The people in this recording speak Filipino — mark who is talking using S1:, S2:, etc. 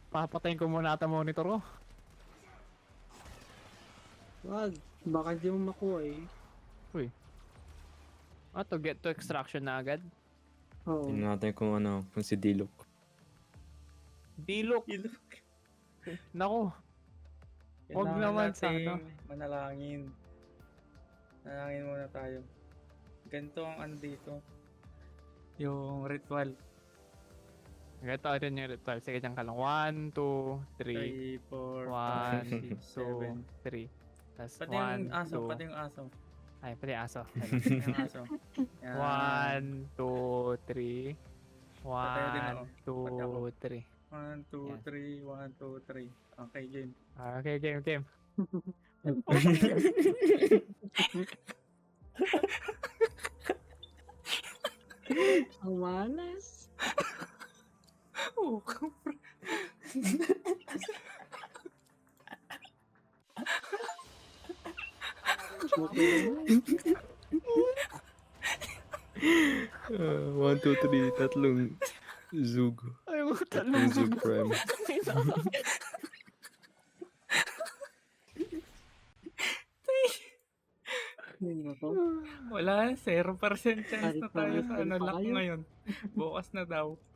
S1: Papatayin ko muna ata monitor ko.
S2: Wag, baka di mo makuha eh.
S1: Uy. To get to extraction na agad.
S2: Oo.
S3: Tingnan natin kung si Dilok.
S1: Dilok. Nako. Wag naman sana.
S4: Manalangin. Manalangin muna tayo. Ganito ang ano dito. Yung ritual.
S1: Ito rin yung ritual. Sige, dyan ka lang. 1, 2, 3.
S4: 3, 4,
S1: 1,
S4: 5,
S1: 2,
S4: 6, 7.
S1: 3. Tapos
S4: Pati yung
S1: 1,
S4: aso,
S1: 2.
S4: pati yung aso.
S1: Ay, pati aso.
S4: Pati yung aso. Yan.
S1: 1, 2, 3.
S4: Patayo din ako.
S1: 1, 2, 3.
S4: 1, 2, 3, 1, 2, 3. Okay, game.
S1: Okay, game.
S2: Ang malas.
S4: Oh,
S2: Okay.
S3: 1, 2, 3, tatlong Zug.
S1: Ay, mo
S3: Tatlong Zug Prime.
S4: wala, 0% chance na tayo sa
S2: Fail
S4: ano
S2: pa
S4: luck
S2: kayo.
S4: ngayon. Bukas na daw.